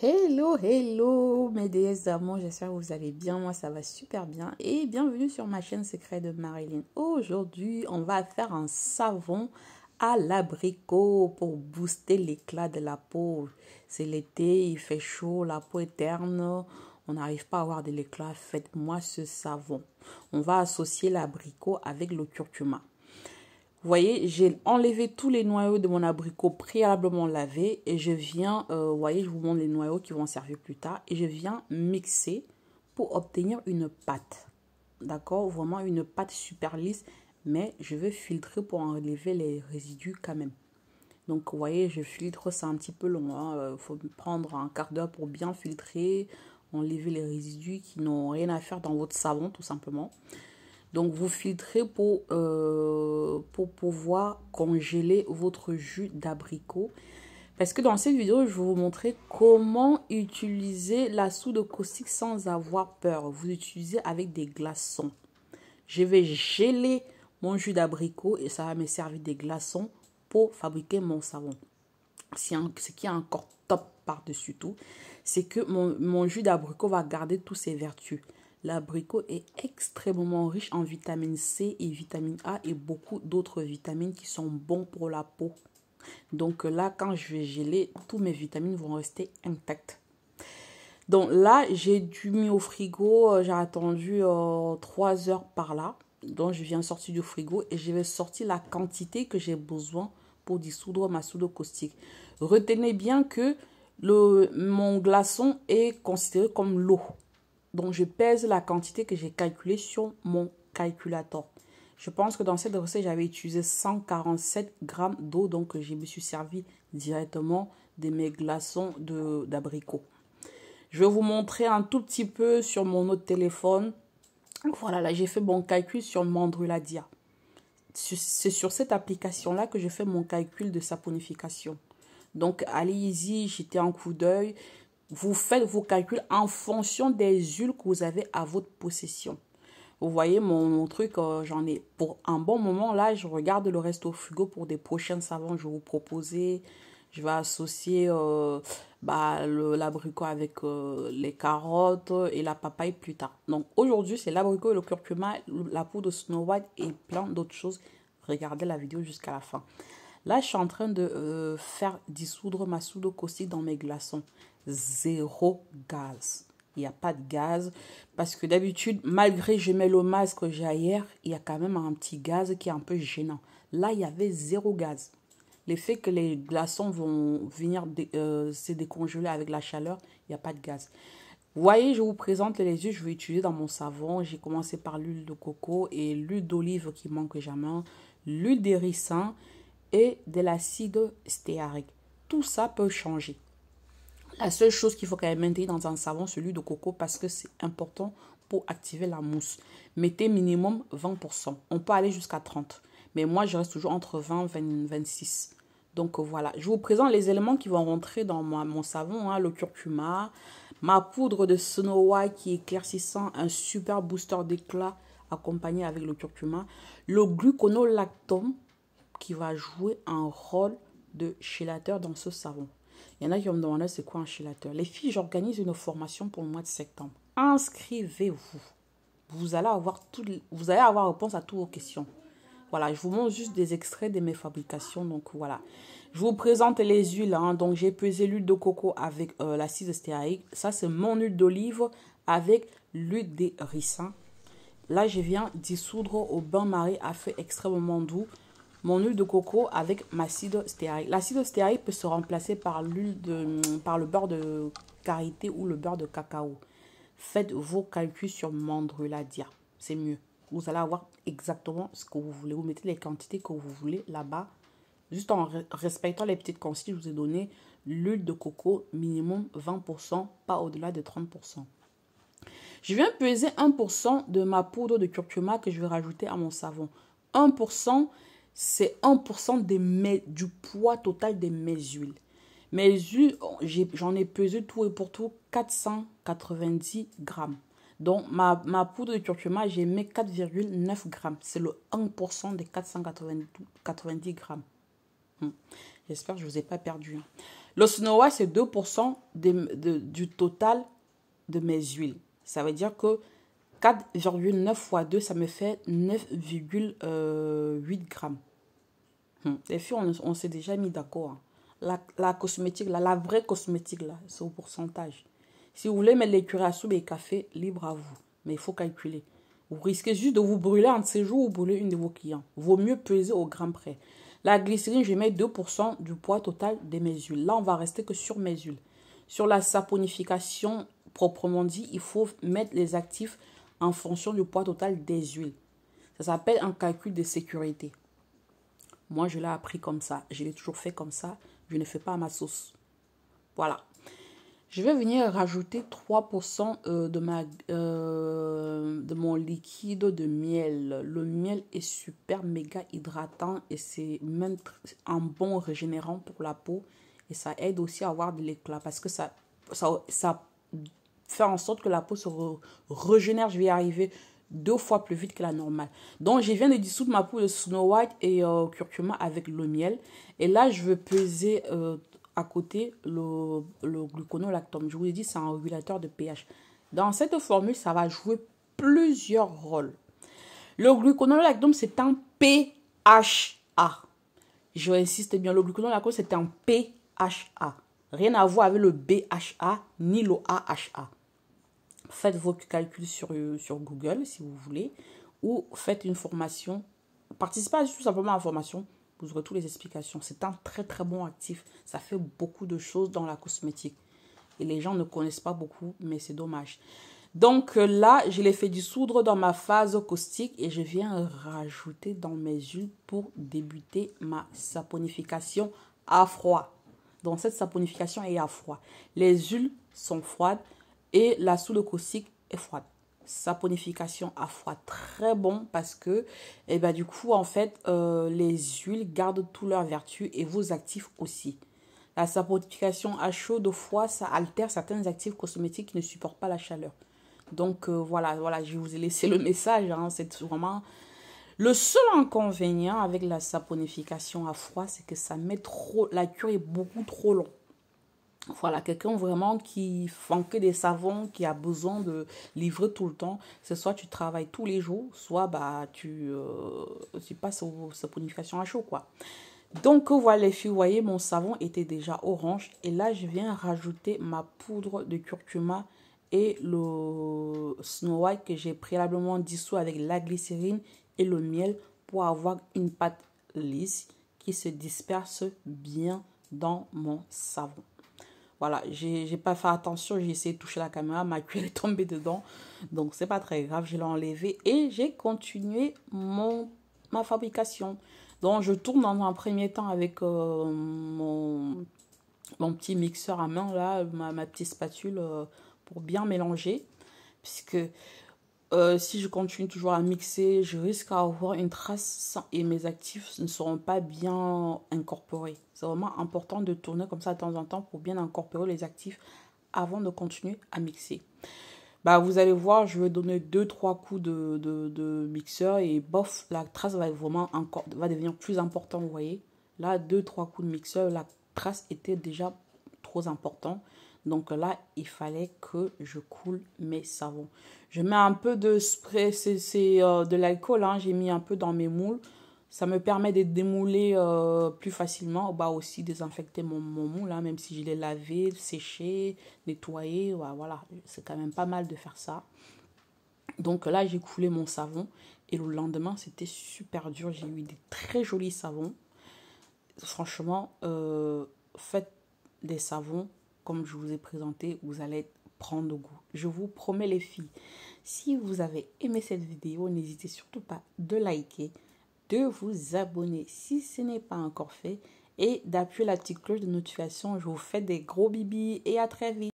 Hello, hello mes déesses d'amour, j'espère que vous allez bien, moi ça va super bien et bienvenue sur ma chaîne secrète de Marilyn. Aujourd'hui, on va faire un savon à l'abricot pour booster l'éclat de la peau. C'est l'été, il fait chaud, la peau est terne, on n'arrive pas à avoir de l'éclat, faites-moi ce savon. On va associer l'abricot avec le curcuma. Vous voyez, j'ai enlevé tous les noyaux de mon abricot préalablement lavé et je viens, vous voyez, je vous montre les noyaux qui vont servir plus tard et je viens mixer pour obtenir une pâte. D'accord? Vraiment une pâte super lisse, mais je vais filtrer pour enlever les résidus quand même. Donc, vous voyez, je filtre, c'est un petit peu long. Il faut prendre un quart d'heure pour bien filtrer, enlever les résidus qui n'ont rien à faire dans votre savon, tout simplement. Donc, vous filtrez pour pouvoir congeler votre jus d'abricot. Parce que dans cette vidéo, je vais vous montrer comment utiliser la soude caustique sans avoir peur. Vous utilisez avec des glaçons. Je vais geler mon jus d'abricot et ça va me servir des glaçons pour fabriquer mon savon. Ce qui est encore top par-dessus tout, c'est que mon jus d'abricot va garder toutes ses vertus. L'abricot est extrêmement riche en vitamine C et vitamine A et beaucoup d'autres vitamines qui sont bons pour la peau. Donc là, quand je vais geler, tous mes vitamines vont rester intactes. Donc là, j'ai dû mis au frigo, j'ai attendu 3 heures par là. Donc je viens sortir du frigo et je vais sortir la quantité que j'ai besoin pour dissoudre ma soude caustique. Retenez bien que mon glaçon est considéré comme l'eau. Donc, je pèse la quantité que j'ai calculée sur mon calculateur. Je pense que dans cette recette, j'avais utilisé 147 grammes d'eau. Donc, je me suis servi directement de mes glaçons d'abricot. Je vais vous montrer un tout petit peu sur mon autre téléphone. Voilà, là, j'ai fait mon calcul sur Mandruladia. C'est sur cette application-là que je fais mon calcul de saponification. Donc, allez-y, jetez un coup d'œil. Vous faites vos calculs en fonction des huiles que vous avez à votre possession. Vous voyez mon truc, j'en ai pour un bon moment. Là, je regarde le reste au frigo pour des prochains savons. Je vais vous proposer. Je vais associer l'abricot avec les carottes et la papaye plus tard. Donc aujourd'hui, c'est l'abricot et le curcuma, la poudre de Snow White et plein d'autres choses. Regardez la vidéo jusqu'à la fin. Là, je suis en train de faire dissoudre ma soude caustique dans mes glaçons. Zéro gaz. Il n'y a pas de gaz. Parce que d'habitude, malgré que je mets le masque que j'ai hier, il y a quand même un petit gaz qui est un peu gênant. Là, il y avait zéro gaz. L'effet que les glaçons vont venir se décongeler avec la chaleur, il n'y a pas de gaz. Vous voyez, je vous présente les huiles que je vais utiliser dans mon savon. J'ai commencé par l'huile de coco et l'huile d'olive qui manque jamais, l'huile de ricin et de l'acide stéarique. Tout ça peut changer. La seule chose qu'il faut quand même maintenir dans un savon, c'est l'huile de coco parce que c'est important pour activer la mousse. Mettez minimum 20%. On peut aller jusqu'à 30%. Mais moi, je reste toujours entre 20 et 26. Donc voilà, je vous présente les éléments qui vont rentrer dans mon savon. Le curcuma, ma poudre de Snow White qui est éclaircissant, un super booster d'éclat accompagné avec le curcuma. Le gluconolactone qui va jouer un rôle de chélateur dans ce savon. Il y en a qui vont me demander c'est quoi un chélateur. Les filles, j'organise une formation pour le mois de septembre. Inscrivez-vous. Vous allez avoir réponse à toutes vos questions. Voilà, je vous montre juste des extraits de mes fabrications. Donc voilà, je vous présente les huiles. Donc j'ai pesé l'huile de coco avec l'acide stéarique. Ça c'est mon huile d'olive avec l'huile de ricin. Là je viens dissoudre au bain-marie à feu extrêmement doux mon huile de coco avec ma acide stéarique. L'acide stéarique peut se remplacer par le beurre de karité ou le beurre de cacao. Faites vos calculs sur Mandruladia. C'est mieux. Vous allez avoir exactement ce que vous voulez. Vous mettez les quantités que vous voulez là-bas. Juste en respectant les petites consignes, je vous ai donné l'huile de coco minimum 20%, pas au-delà de 30%. Je viens peser 1% de ma poudre de curcuma que je vais rajouter à mon savon. 1%, c'est 1% du poids total de mes huiles. Mes huiles, j'en ai pesé tout et pour tout 490 grammes. Donc, ma poudre de curcuma, j'ai mis 4,9 grammes. C'est le 1% des 490 grammes. J'espère que je ne vous ai pas perdu. Le Snow White, c'est 2% du total de mes huiles. Ça veut dire que 4,9 fois 2, ça me fait 9,8 grammes. Les filles, on s'est déjà mis d'accord. Hein. La cosmétique, là, la vraie cosmétique, là, c'est au pourcentage. Si vous voulez mettre les curés à soupe et café, libre à vous. Mais il faut calculer. Vous risquez juste de vous brûler un de ces jours ou brûler une de vos clients. Vaut mieux peser au gramme près. La glycérine, je mets 2% du poids total de mes huiles. Là, on va rester que sur mes huiles. Sur la saponification, proprement dit, il faut mettre les actifs en fonction du poids total des huiles. Ça s'appelle un calcul de sécurité. Moi, je l'ai appris comme ça. Je l'ai toujours fait comme ça. Je ne fais pas à ma sauce. Voilà. Je vais venir rajouter 3% de mon liquide de miel. Le miel est super méga hydratant et c'est même un bon régénérant pour la peau. Et ça aide aussi à avoir de l'éclat parce que ça fait en sorte que la peau se régénère. Je vais y arriver 2 fois plus vite que la normale. Donc, je viens de dissoudre ma poudre de Snow White et curcuma avec le miel. Et là, je vais peser à côté le gluconolactone. Je vous ai dit, c'est un régulateur de pH. Dans cette formule, ça va jouer plusieurs rôles. Le gluconolactone, c'est un pHA. Je insiste bien, le gluconolactone, c'est un pHA. Rien à voir avec le BHA ni le AHA. Faites vos calculs sur Google si vous voulez. Ou faites une formation. Participez tout simplement à la formation. Vous aurez toutes les explications. C'est un très très bon actif. Ça fait beaucoup de choses dans la cosmétique. Et les gens ne connaissent pas beaucoup, mais c'est dommage. Donc là, je l'ai fait dissoudre dans ma phase caustique et je viens rajouter dans mes huiles pour débuter ma saponification à froid. Donc cette saponification est à froid. Les huiles sont froides et la soude caustique est froide. Saponification à froid, très bon parce que du coup en fait les huiles gardent toutes leurs vertus et vos actifs aussi. La saponification à chaud de froid, ça altère certains actifs cosmétiques qui ne supportent pas la chaleur. Donc voilà, je vous ai laissé le message. Hein, c'est vraiment le seul inconvénient avec la saponification à froid, c'est que ça met trop, la cure est beaucoup trop longue. Voilà, quelqu'un vraiment qui fait que des savons, qui a besoin de livrer tout le temps. C'est soit tu travailles tous les jours, soit tu passes aux saponifications à chaud, quoi. Donc voilà les filles, vous voyez, mon savon était déjà orange. Et là, je viens rajouter ma poudre de curcuma et le Snow White que j'ai préalablement dissous avec la glycérine et le miel pour avoir une pâte lisse qui se disperse bien dans mon savon. Voilà, j'ai pas fait attention, j'ai essayé de toucher la caméra, ma cuillère est tombée dedans. Donc, c'est pas très grave, je l'ai enlevé et j'ai continué ma fabrication. Donc, je tourne dans un premier temps avec mon petit mixeur à main, là, ma petite spatule pour bien mélanger. Puisque si je continue toujours à mixer, je risque d'avoir une trace et mes actifs ne seront pas bien incorporés. C'est vraiment important de tourner comme ça de temps en temps pour bien incorporer les actifs avant de continuer à mixer. Vous allez voir, je vais donner 2-3 coups de mixeur et bof, la trace va devenir plus importante, vous voyez. Là, 2-3 coups de mixeur, la trace était déjà trop importante. Donc là, il fallait que je coule mes savons. Je mets un peu de spray, c'est de l'alcool, hein, j'ai mis un peu dans mes moules. Ça me permet de démouler plus facilement. Aussi désinfecter mon moule, hein, même si je l'ai lavé, séché, nettoyé. Voilà, c'est quand même pas mal de faire ça. Donc là, j'ai coulé mon savon. Et le lendemain, c'était super dur. J'ai eu des très jolis savons. Franchement, faites des savons comme je vous ai présenté, vous allez prendre goût. Je vous promets les filles, si vous avez aimé cette vidéo, n'hésitez surtout pas de liker, de vous abonner si ce n'est pas encore fait et d'appuyer la petite cloche de notification. Je vous fais des gros bibis et à très vite.